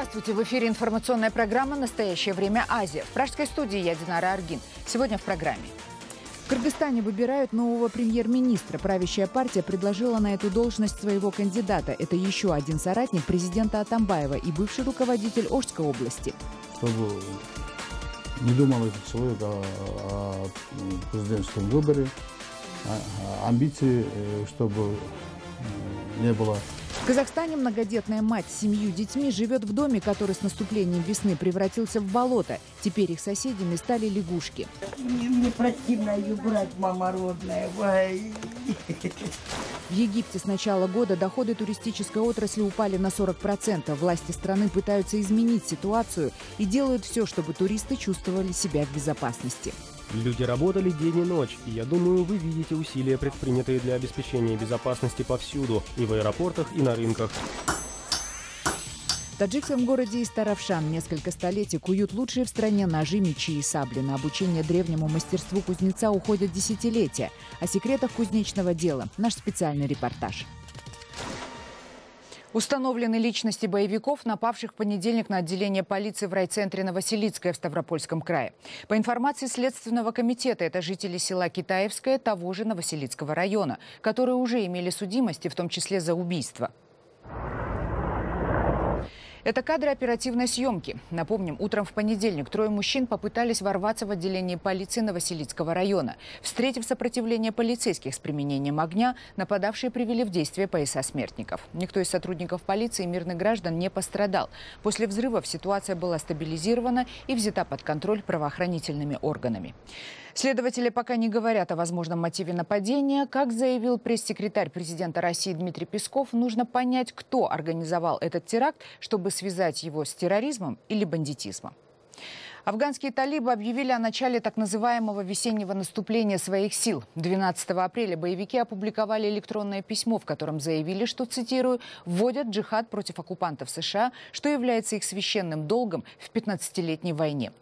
Здравствуйте! В эфире информационная программа «Настоящее время Азия». В пражской студии я Динара Аргин. Сегодня в программе. В Кыргызстане выбирают нового премьер-министра. Правящая партия предложила на эту должность своего кандидата. Это еще один соратник президента Атамбаева и бывший руководитель Ошской области. Чтобы не думал этот человек о президентском выборе, амбиции, чтобы не было. В Казахстане многодетная мать с 7 детьми живет в доме, который с наступлением весны превратился в болото. Теперь их соседями стали лягушки. Мне противно ее брать, мама родная. В Египте с начала года доходы туристической отрасли упали на 40%. Власти страны пытаются изменить ситуацию и делают все, чтобы туристы чувствовали себя в безопасности. Люди работали день и ночь, и я думаю, вы видите усилия, предпринятые для обеспечения безопасности повсюду, и в аэропортах, и на рынках. В таджикском городе Истаравшан несколько столетий куют лучшие в стране ножи, мечи и сабли. На обучение древнему мастерству кузнеца уходят десятилетия. О секретах кузнечного дела наш специальный репортаж. Установлены личности боевиков, напавших в понедельник на отделение полиции в райцентре Новоселицкое в Ставропольском крае. По информации Следственного комитета, это жители села Китаевское того же Новоселицкого района, которые уже имели судимости, в том числе за убийство. Это кадры оперативной съемки. Напомним, утром в понедельник трое мужчин попытались ворваться в отделение полиции Новоселицкого района. Встретив сопротивление полицейских с применением огня, нападавшие привели в действие пояса смертников. Никто из сотрудников полиции и мирных граждан не пострадал. После взрывов ситуация была стабилизирована и взята под контроль правоохранительными органами. Следователи пока не говорят о возможном мотиве нападения. Как заявил пресс-секретарь президента России Дмитрий Песков, нужно понять, кто организовал этот теракт, чтобы связать его с терроризмом или бандитизмом. Афганские талибы объявили о начале так называемого весеннего наступления своих сил. 12 апреля боевики опубликовали электронное письмо, в котором заявили, что, цитирую, «вводят джихад против оккупантов США, что является их священным долгом в 15-летней войне».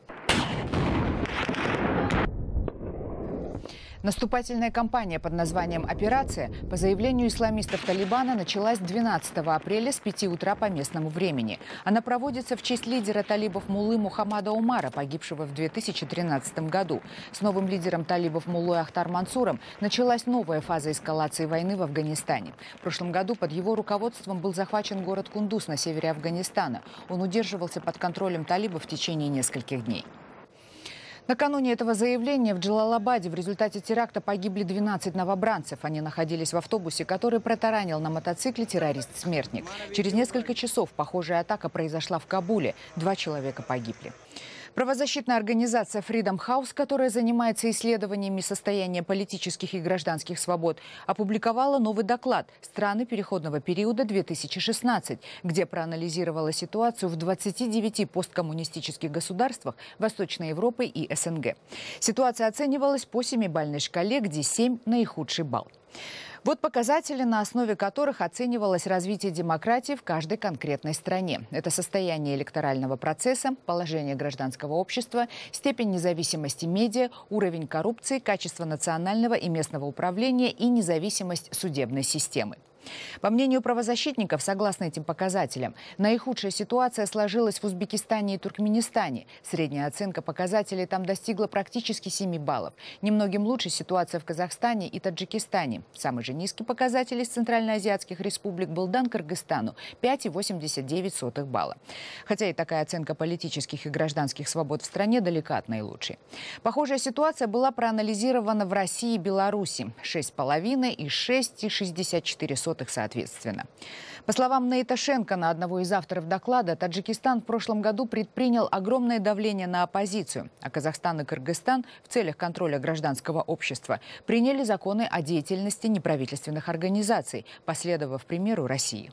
Наступательная кампания под названием «Операция» по заявлению исламистов Талибана началась 12 апреля с 5 утра по местному времени. Она проводится в честь лидера талибов Муллы Мухаммада Умара, погибшего в 2013 году. С новым лидером талибов Муллой Ахтар Мансуром началась новая фаза эскалации войны в Афганистане. В прошлом году под его руководством был захвачен город Кундуз на севере Афганистана. Он удерживался под контролем талибов в течение нескольких дней. Накануне этого заявления в Джалалабаде в результате теракта погибли 12 новобранцев. Они находились в автобусе, который протаранил на мотоцикле террорист-смертник. Через несколько часов похожая атака произошла в Кабуле. 2 человека погибли. Правозащитная организация Freedom House, которая занимается исследованиями состояния политических и гражданских свобод, опубликовала новый доклад «Страны переходного периода 2016», где проанализировала ситуацию в 29 посткоммунистических государствах Восточной Европы и СНГ. Ситуация оценивалась по 7-бальной шкале, где 7 – наихудший балл. Вот показатели, на основе которых оценивалось развитие демократии в каждой конкретной стране. Это состояние электорального процесса, положение гражданского общества, степень независимости медиа, уровень коррупции, качество национального и местного управления и независимость судебной системы. По мнению правозащитников, согласно этим показателям, наихудшая ситуация сложилась в Узбекистане и Туркменистане. Средняя оценка показателей там достигла практически 7 баллов. Немногим лучше ситуация в Казахстане и Таджикистане. Самый же низкий показатель из центральноазиатских республик был дан Кыргызстану – 5,89 балла. Хотя и такая оценка политических и гражданских свобод в стране далека от наилучшей. Похожая ситуация была проанализирована в России и Беларуси – 6,5 и 6,64 соответственно. По словам Нейта Шенкана, одного из авторов доклада, Таджикистан в прошлом году предпринял огромное давление на оппозицию, а Казахстан и Кыргызстан в целях контроля гражданского общества приняли законы о деятельности неправительственных организаций, последовав примеру России.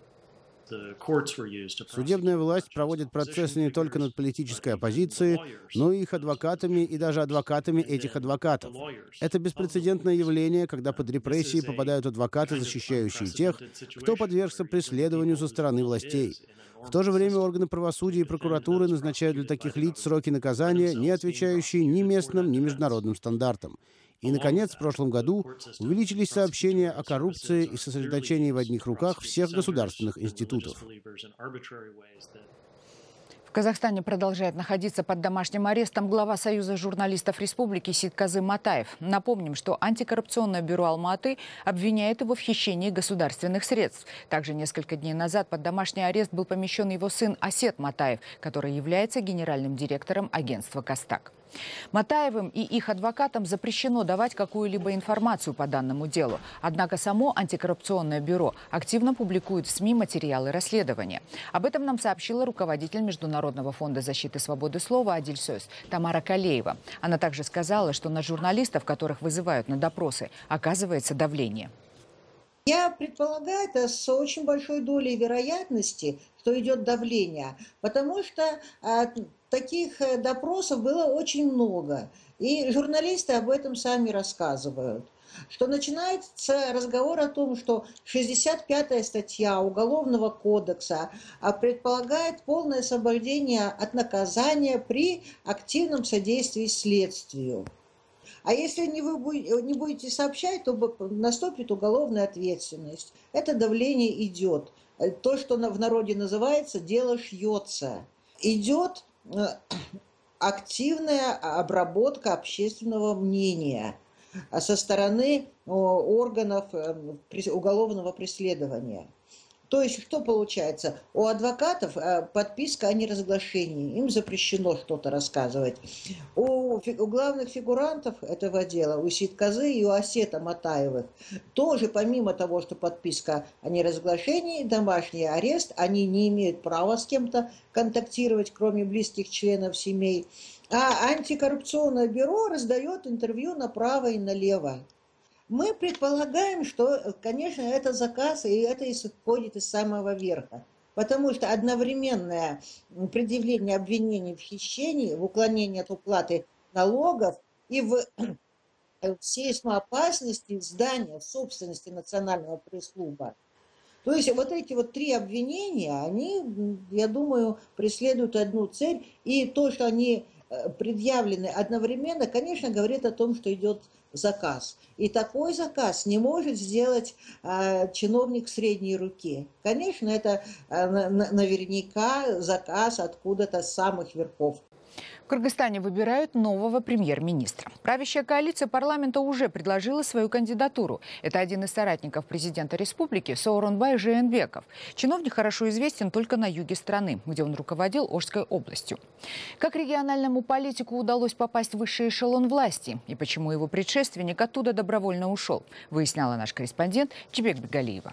Судебная власть проводит процессы не только над политической оппозицией, но и их адвокатами и даже адвокатами этих адвокатов. Это беспрецедентное явление, когда под репрессии попадают адвокаты, защищающие тех, кто подвергся преследованию со стороны властей. В то же время органы правосудия и прокуратуры назначают для таких лиц сроки наказания, не отвечающие ни местным, ни международным стандартам. И, наконец, в прошлом году увеличились сообщения о коррупции и сосредоточении в одних руках всех государственных институтов. В Казахстане продолжает находиться под домашним арестом глава Союза журналистов Республики Сидказы Матаев. Напомним, что антикоррупционное бюро Алма-Аты обвиняет его в хищении государственных средств. Также несколько дней назад под домашний арест был помещен его сын Асет Матаев, который является генеральным директором агентства «Костак». Матаевым и их адвокатам запрещено давать какую-либо информацию по данному делу. Однако само антикоррупционное бюро активно публикует в СМИ материалы расследования. Об этом нам сообщила руководитель Международного фонда защиты свободы слова «Адиль Сөз» Тамара Калеева. Она также сказала, что на журналистов, которых вызывают на допросы, оказывается давление. Я предполагаю, это с очень большой долей вероятности, что идет давление, потому что таких допросов было очень много, и журналисты об этом сами рассказывают. Что начинается разговор о том, что 65-я статья Уголовного кодекса предполагает полное освобождение от наказания при активном содействии следствию. А если вы не будете сообщать, то наступит уголовная ответственность. Это давление идет. То, что в народе называется «дело шьется». Идет активная обработка общественного мнения со стороны органов уголовного преследования. То есть, что получается? У адвокатов подписка о неразглашении. Им запрещено что-то рассказывать. У главных фигурантов этого дела, у Сидказы и у Асета Матаевых, тоже помимо того, что подписка о неразглашении, домашний арест, они не имеют права с кем-то контактировать, кроме близких членов семей. А антикоррупционное бюро раздает интервью направо и налево. Мы предполагаем, что, конечно, это заказ, и это исходит из самого верха. Потому что одновременное предъявление обвинений в хищении, в уклонении от уплаты налогов и в сейсмоопасности здания в собственности национального пресс-клуба. То есть вот эти вот три обвинения, они, я думаю, преследуют одну цель. И то, что они предъявлены одновременно, конечно, говорит о том, что идет заказ. И такой заказ не может сделать чиновник средней руки. Конечно, это наверняка заказ откуда-то с самых верхов. В Кыргызстане выбирают нового премьер-министра. Правящая коалиция парламента уже предложила свою кандидатуру. Это один из соратников президента республики Сооронбай Жээнбеков. Чиновник хорошо известен только на юге страны, где он руководил Ошской областью. Как региональному политику удалось попасть в высший эшелон власти и почему его предшественник оттуда добровольно ушел, выясняла наш корреспондент Чебек Бегалиева.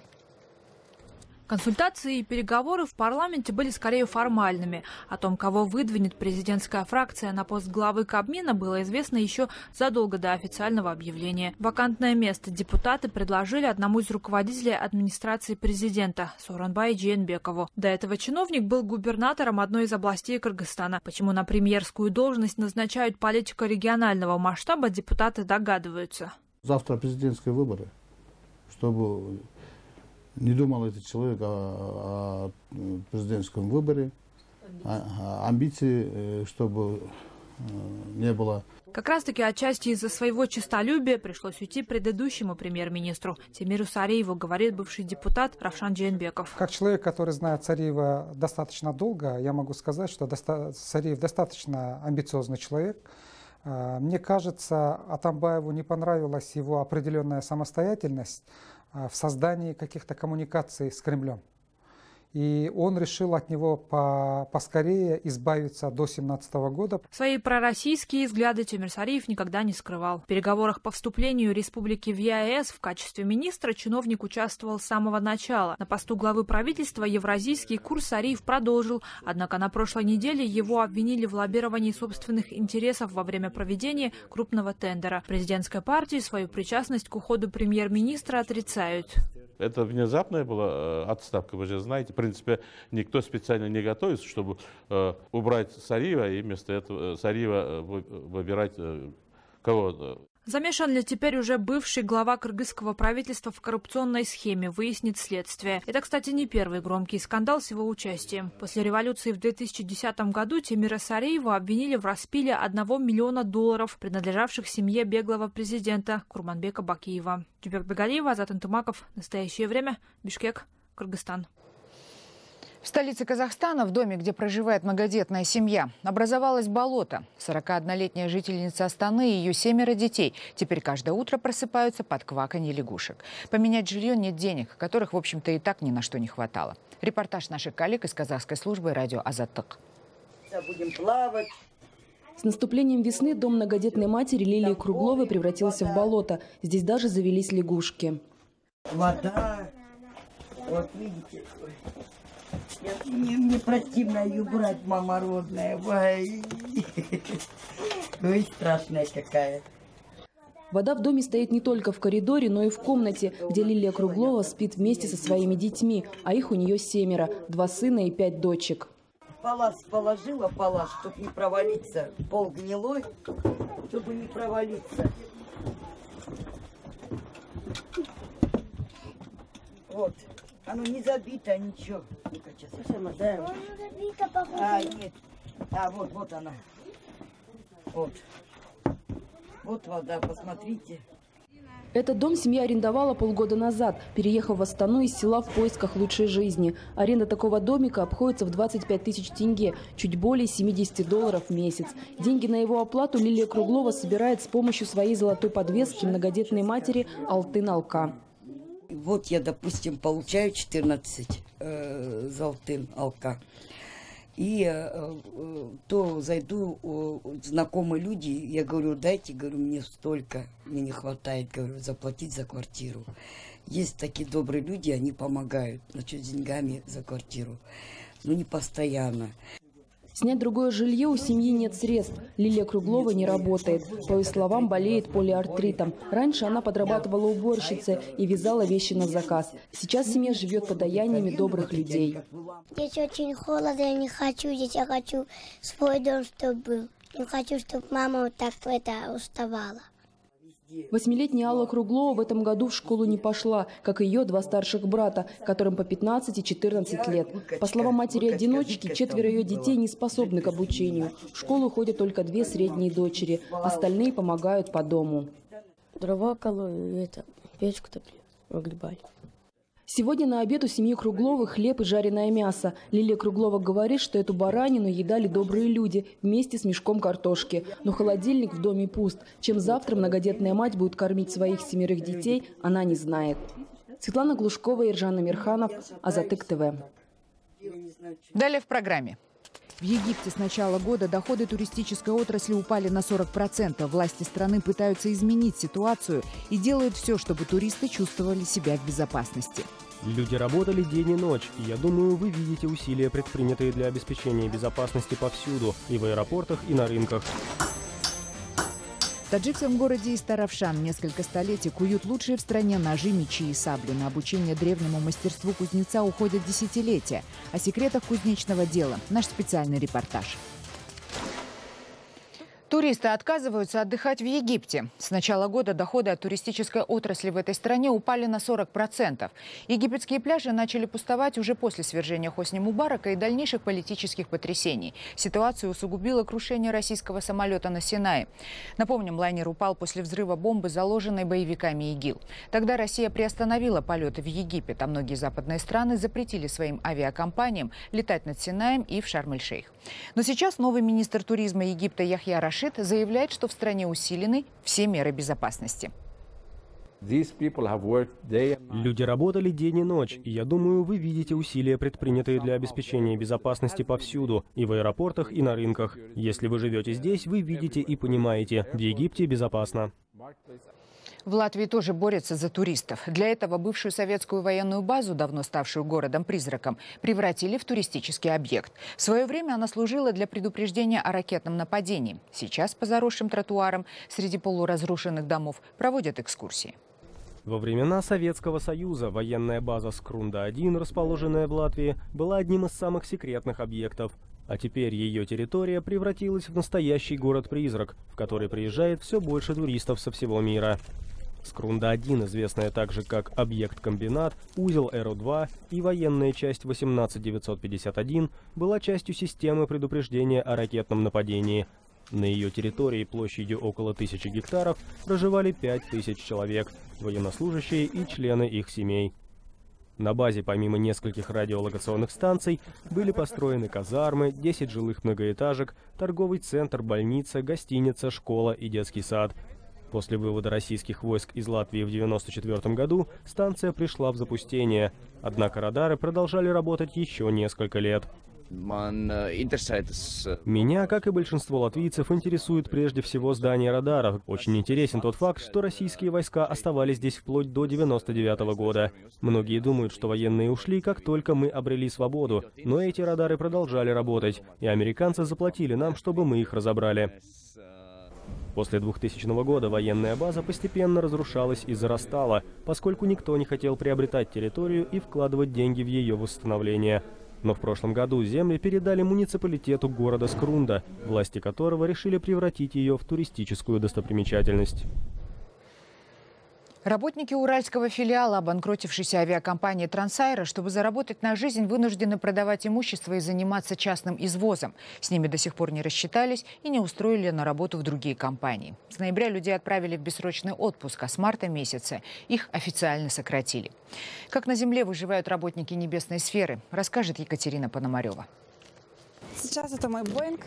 Консультации и переговоры в парламенте были скорее формальными. О том, кого выдвинет президентская фракция на пост главы Кабмина, было известно еще задолго до официального объявления. Вакантное место депутаты предложили одному из руководителей администрации президента Сооронбаю Жээнбекову. До этого чиновник был губернатором одной из областей Кыргызстана. Почему на премьерскую должность назначают политика регионального масштаба, депутаты догадываются. Завтра президентские выборы, чтобы не думал этот человек о президентском выборе, амбиции, чтобы не было. Как раз-таки отчасти из-за своего честолюбия пришлось уйти предыдущему премьер-министру Темиру Сариеву, говорит бывший депутат Равшан Жээнбеков. Как человек, который знает Сариева достаточно долго, я могу сказать, что Сариев достаточно амбициозный человек. Мне кажется, Атамбаеву не понравилась его определенная самостоятельность в создании каких-то коммуникаций с Кремлем. И он решил от него поскорее избавиться до 2017 года. Свои пророссийские взгляды Темир Сариев никогда не скрывал. В переговорах по вступлению республики в ЕАЭС в качестве министра чиновник участвовал с самого начала. На посту главы правительства евразийский курс Сариев продолжил. Однако на прошлой неделе его обвинили в лоббировании собственных интересов во время проведения крупного тендера. Президентской партии свою причастность к уходу премьер-министра отрицают. Это внезапная была отставка, вы же знаете. В принципе, никто специально не готовится, чтобы убрать Сариева и вместо этого Сариева выбирать кого-то. Замешан ли теперь уже бывший глава кыргызского правительства в коррупционной схеме, выяснит следствие. Это, кстати, не первый громкий скандал с его участием. После революции в 2010 году Темира Сариева обвинили в распиле $1 миллиона, принадлежавших семье беглого президента Курманбека Бакиева. Чебек Бегалиева, Азат Антымаков. Настоящее время. Бишкек, Кыргызстан. В столице Казахстана, в доме, где проживает многодетная семья, образовалось болото. 41-летняя жительница Астаны и ее 7 детей теперь каждое утро просыпаются под кваканье лягушек. Поменять жилье нет денег, которых, в общем-то, и так ни на что не хватало. Репортаж наших коллег из казахской службы радио «Азаттык». Будем плавать. С наступлением весны дом многодетной матери Лилии Кругловой превратился в болото. Здесь даже завелись лягушки. Вода. Вот видите. Мне противно ее брать, мама родная. Ой, страшная какая. Вода в доме стоит не только в коридоре, но и в комнате, где Лилия Круглова спит вместе со своими детьми, а их у нее 7, 2 сына и 5 дочек. Палас положила, чтобы не провалиться. Пол гнилой, чтобы не провалиться. Вот. Оно не забито, ничего. Нет. Вот она. Вот вода, посмотрите. Этот дом семья арендовала полгода назад, переехав в Астану из села в поисках лучшей жизни. Аренда такого домика обходится в 25 тысяч тенге, чуть более $70 в месяц. Деньги на его оплату Лилия Круглова собирает с помощью своей золотой подвески многодетной матери Алтын Алка. Вот я, допустим, получаю 14 золотым Алка. И то зайду, знакомые люди, я говорю, дайте, говорю, мне столько, мне не хватает, говорю, заплатить за квартиру. Есть такие добрые люди, они помогают, значит, деньгами за квартиру, но не постоянно. Снять другое жилье у семьи нет средств. Лилия Круглова не работает. По ее словам, болеет полиартритом. Раньше она подрабатывала уборщицей и вязала вещи на заказ. Сейчас семья живет подаяниями добрых людей. Здесь очень холодно, я не хочу здесь, я хочу свой дом, чтобы был. Не хочу, чтобы мама вот так уставала. 8-летняя Алла Круглова в этом году в школу не пошла, как и ее 2 старших брата, которым по 15 и 14 лет. По словам матери-одиночки, 4 ее детей не способны к обучению. В школу ходят только 2 средние дочери, остальные помогают по дому. Дрова кололи, печку топли, огребали. Сегодня на обед у семьи Кругловых хлеб и жареное мясо. Лилия Круглова говорит, что эту баранину едали добрые люди вместе с мешком картошки. Но холодильник в доме пуст. Чем завтра многодетная мать будет кормить своих 7 детей, она не знает. Светлана Глушкова, Иржан Амирханов, Азаттык ТВ. Далее в программе. В Египте с начала года доходы туристической отрасли упали на 40%. Власти страны пытаются изменить ситуацию и делают все, чтобы туристы чувствовали себя в безопасности. Люди работали день и ночь, и я думаю, вы видите усилия, предпринятые для обеспечения безопасности повсюду, и в аэропортах, и на рынках. В таджикском городе Истаравшан несколько столетий куют лучшие в стране ножи, мечи и сабли. На обучение древнему мастерству кузнеца уходят десятилетия. О секретах кузнечного дела наш специальный репортаж. Туристы отказываются отдыхать в Египте. С начала года доходы от туристической отрасли в этой стране упали на 40%. Египетские пляжи начали пустовать уже после свержения Хосни Мубарака и дальнейших политических потрясений. Ситуацию усугубило крушение российского самолета на Синае. Напомним, лайнер упал после взрыва бомбы, заложенной боевиками ИГИЛ. Тогда Россия приостановила полеты в Египет, а многие западные страны запретили своим авиакомпаниям летать над Синаем и в Шарм-эль-Шейх. Но сейчас новый министр туризма Египта Яхья Рашид заявляет, что в стране усилены все меры безопасности. Люди работали день и ночь, и я думаю, вы видите усилия, предпринятые для обеспечения безопасности повсюду, и в аэропортах, и на рынках. Если вы живете здесь, вы видите и понимаете, в Египте безопасно. В Латвии тоже борются за туристов. Для этого бывшую советскую военную базу, давно ставшую городом-призраком, превратили в туристический объект. В свое время она служила для предупреждения о ракетном нападении. Сейчас по заросшим тротуарам среди полуразрушенных домов проводят экскурсии. Во времена Советского Союза военная база Скрунда-1, расположенная в Латвии, была одним из самых секретных объектов. А теперь ее территория превратилась в настоящий город-призрак, в который приезжает все больше туристов со всего мира. Скрунда-1, известная также как объект-комбинат, узел Эро-2 и военная часть 18951, была частью системы предупреждения о ракетном нападении. На ее территории площадью около 1000 гектаров проживали 5000 человек, военнослужащие и члены их семей. На базе, помимо нескольких радиолокационных станций, были построены казармы, 10 жилых многоэтажек, торговый центр, больница, гостиница, школа и детский сад. После вывода российских войск из Латвии в 1994 году станция пришла в запустение. Однако радары продолжали работать еще несколько лет. Меня, как и большинство латвийцев, интересует прежде всего здание радаров. Очень интересен тот факт, что российские войска оставались здесь вплоть до 1999 года. Многие думают, что военные ушли, как только мы обрели свободу. Но эти радары продолжали работать, и американцы заплатили нам, чтобы мы их разобрали. После 2000 года военная база постепенно разрушалась и зарастала, поскольку никто не хотел приобретать территорию и вкладывать деньги в ее восстановление. Но в прошлом году земли передали муниципалитету города Скрунда, власти которого решили превратить ее в туристическую достопримечательность. Работники уральского филиала обанкротившейся авиакомпании «Трансаэро», чтобы заработать на жизнь, вынуждены продавать имущество и заниматься частным извозом. С ними до сих пор не рассчитались и не устроили на работу в другие компании. С ноября людей отправили в бессрочный отпуск, а с марта месяца их официально сократили. Как на земле выживают работники небесной сферы, расскажет Екатерина Пономарева. Сейчас это мой Боинг,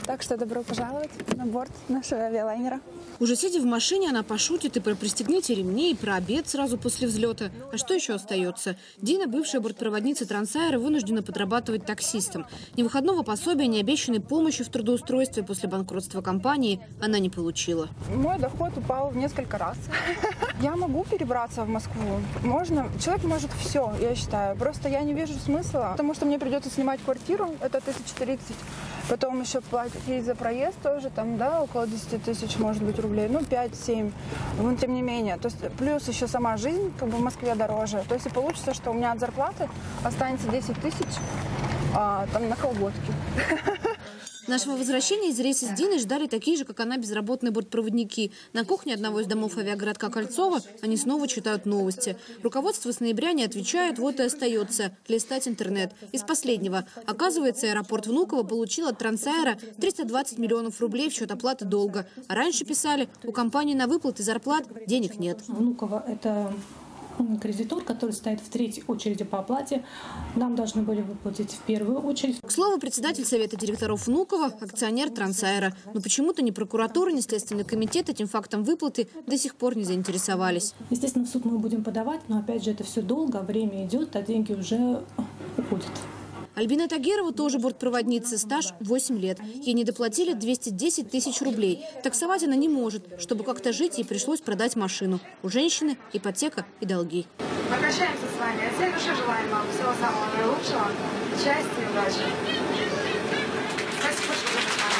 так что добро пожаловать на борт нашего авиалайнера. Уже сидя в машине, она пошутит и про «пристегните ремни», и про обед сразу после взлета. А что еще остается? Дина, бывшая бортпроводница «Трансаэро», вынуждена подрабатывать таксистом. Ни выходного пособия, ни обещанной помощи в трудоустройстве после банкротства компании она не получила. Мой доход упал в несколько раз. Я могу перебраться в Москву. Можно. Человек может все, я считаю. Просто я не вижу смысла, потому что мне придется снимать квартиру, это 1030. Потом еще платить за проезд тоже, там, да, около 10 тысяч, может быть, рублей. Ну, 5-7. Но тем не менее. То есть плюс еще сама жизнь, как бы в Москве дороже. То есть и получится, что у меня от зарплаты останется 10 тысяч там на колготки. Нашего возвращения из рейса с Диной ждали такие же, как она, безработные бортпроводники. На кухне одного из домов авиагородка Кольцова они снова читают новости. Руководство с ноября не отвечает, вот и остается листать интернет. Из последнего. Оказывается, аэропорт Внуково получил от Трансаэро 320 миллионов рублей в счет оплаты долга. А раньше писали, у компании на выплаты зарплат денег нет. Внуково – это кредитор, который стоит в третьей очереди по оплате. Нам должны были выплатить в первую очередь. К слову, председатель Совета директоров Внуково – акционер Трансаэро. Но почему-то ни прокуратура, ни Следственный комитет этим фактом выплаты до сих пор не заинтересовались. Естественно, в суд мы будем подавать, но опять же это все долго, время идет, а деньги уже уходят. Альбина Тагерова тоже бортпроводница, стаж 8 лет. Ей недоплатили 210 тысяч рублей. Таксовать она не может. Чтобы как-то жить, ей пришлось продать машину. У женщины ипотека и долги. Мы прощаемся с вами. От всей души желаем вам всего самого наилучшего, счастья и удачи. Спасибо, что вы с нами.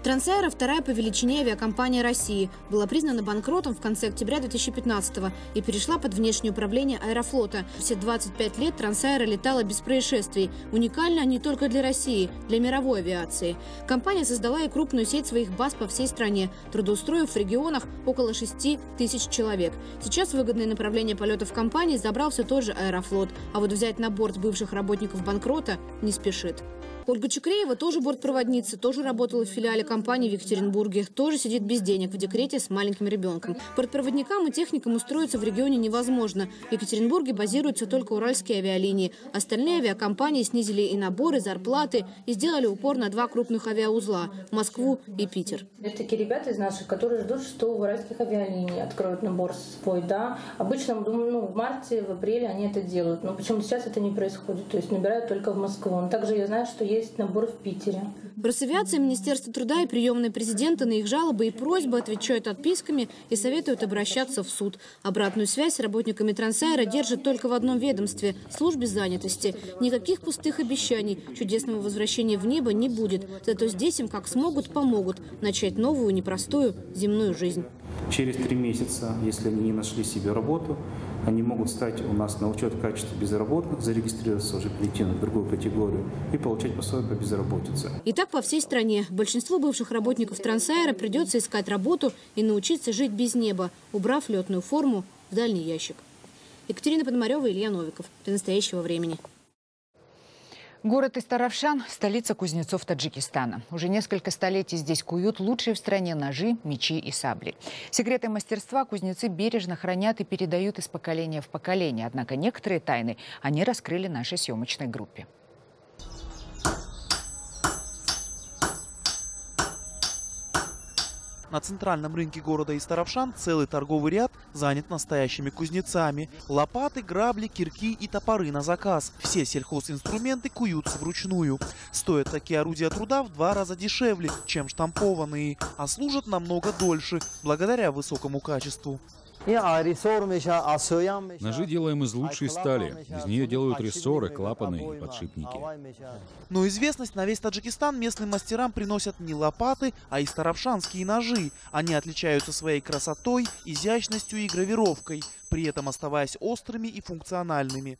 Трансаэро – вторая по величине авиакомпания России. Была признана банкротом в конце октября 2015-го и перешла под внешнее управление Аэрофлота. Все 25 лет Трансаэро летала без происшествий. Уникально не только для России, для мировой авиации. Компания создала и крупную сеть своих баз по всей стране, трудоустроив в регионах около 6 тысяч человек. Сейчас выгодное направление полетов компании забрал все тот же Аэрофлот. А вот взять на борт бывших работников банкрота не спешит. Ольга Чекреева тоже бортпроводница, тоже работала в филиале компании в Екатеринбурге, тоже сидит без денег в декрете с маленьким ребенком. Бортпроводникам и техникам устроиться в регионе невозможно. В Екатеринбурге базируются только уральские авиалинии. Остальные авиакомпании снизили и наборы, зарплаты, и сделали упор на 2 крупных авиаузла – Москву и Питер. Это такие ребята из наших, которые ждут, что в уральских авиалиний откроют набор свой, да. Обычно, в марте, в апреле они это делают, но почему-то сейчас это не происходит, то есть набирают только в Москву. Но также я знаю, что есть набор в Питере. Росавиация, Министерство труда и приемные президента на их жалобы и просьбы отвечают отписками и советуют обращаться в суд. Обратную связь с работниками Трансаэро держат только в одном ведомстве – службе занятости. Никаких пустых обещаний, чудесного возвращения в небо не будет. Зато здесь им как смогут, помогут начать новую, непростую земную жизнь. Через 3 месяца, если они не нашли себе работу, они могут стать у нас на учет качества безработных, зарегистрироваться, уже перейти на другую категорию и получать пособие по безработице. И так по всей стране. Большинству бывших работников Трансаэро придется искать работу и научиться жить без неба, убрав летную форму в дальний ящик. Екатерина Пономарева, Илья Новиков. Для настоящего времени. Город Истаравшан – столица кузнецов Таджикистана. Уже несколько столетий здесь куют лучшие в стране ножи, мечи и сабли. Секреты мастерства кузнецы бережно хранят и передают из поколения в поколение. Однако некоторые тайны они раскрыли нашей съемочной группе. На центральном рынке города Истаравшан целый торговый ряд занят настоящими кузнецами. Лопаты, грабли, кирки и топоры на заказ. Все сельхозинструменты куются вручную. Стоят такие орудия труда в 2 раза дешевле, чем штампованные, а служат намного дольше, благодаря высокому качеству. Ножи делаем из лучшей стали. Из нее делают рессоры, клапаны и подшипники. Но известность на весь Таджикистан местным мастерам приносят не лопаты, а истаравшанские ножи. Они отличаются своей красотой, изящностью и гравировкой, при этом оставаясь острыми и функциональными.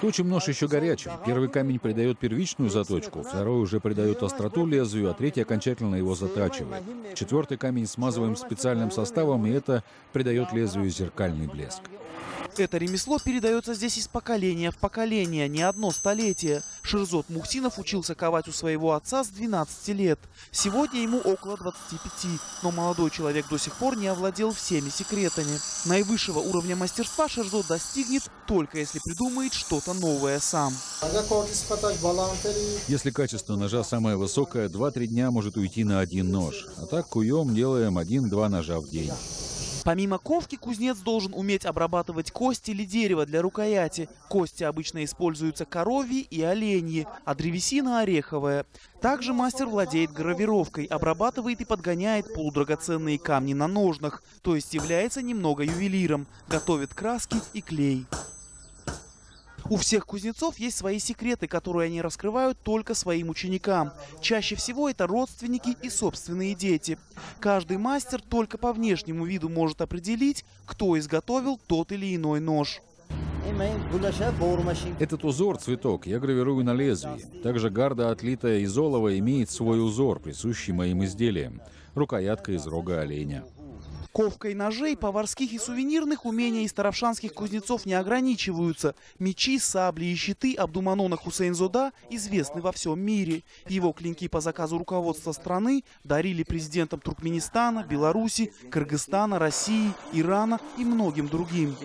Точим нож еще горячим. Первый камень придает первичную заточку, второй уже придает остроту лезвию, а третий окончательно его затачивает. 4-й камень смазываем специальным составом, и это придает лезвию зеркальный блеск. Это ремесло передается здесь из поколения в поколение, не одно столетие. Шерзот Мухсинов учился ковать у своего отца с 12 лет. Сегодня ему около 25, но молодой человек до сих пор не овладел всеми секретами. Наивысшего уровня мастерства Шерзот достигнет, только если придумает что-то новое сам. Если качество ножа самое высокое, 2-3 дня может уйти на один нож. А так куем, делаем 1-2 ножа в день. Помимо ковки, кузнец должен уметь обрабатывать кости или дерево для рукояти. Кости обычно используются коровьи и оленьи, а древесина ореховая. Также мастер владеет гравировкой, обрабатывает и подгоняет полудрагоценные камни на ножнах, то есть является немного ювелиром, готовит краски и клей. У всех кузнецов есть свои секреты, которые они раскрывают только своим ученикам. Чаще всего это родственники и собственные дети. Каждый мастер только по внешнему виду может определить, кто изготовил тот или иной нож. Этот узор, цветок, я гравирую на лезвии. Также гарда, отлитая из олова, имеет свой узор, присущий моим изделиям. Рукоятка из рога оленя. Ковкой ножей, поварских и сувенирных умения истаравшанских кузнецов не ограничиваются. Мечи, сабли и щиты Абдуманона Хусейнзода известны во всем мире. Его клинки по заказу руководства страны дарили президентам Туркменистана, Беларуси, Кыргызстана, России, Ирана и многим другим.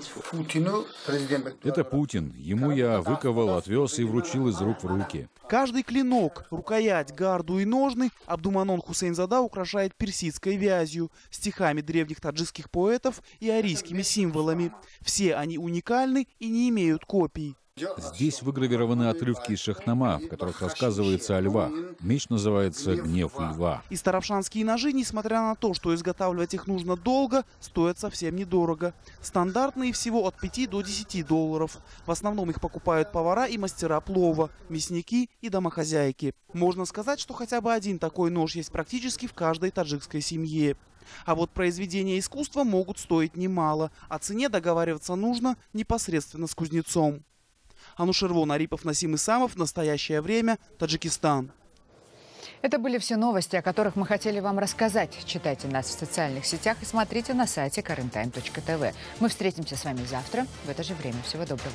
Это Путин. Ему я выковал, отвез и вручил из рук в руки. Каждый клинок, рукоять, гарду и ножны Абдуманон Хусейнзода украшает персидской вязью, стихами древних таджикских поэтов и арийскими символами. Все они уникальны и не имеют копий. Здесь выгравированы отрывки из Шахнама, в которых рассказывается о львах. Меч называется «Гнев льва». Истаравшанские ножи, несмотря на то, что изготавливать их нужно долго, стоят совсем недорого. Стандартные всего от 5 до 10 долларов. В основном их покупают повара и мастера плова, мясники и домохозяйки. Можно сказать, что хотя бы один такой нож есть практически в каждой таджикской семье. А вот произведения искусства могут стоить немало. О цене договариваться нужно непосредственно с кузнецом. Анушервон Арипов, Насим Исамов. Настоящее время. Таджикистан. Это были все новости, о которых мы хотели вам рассказать. Читайте нас в социальных сетях и смотрите на сайте karimtime.tv. Мы встретимся с вами завтра в это же время. Всего доброго.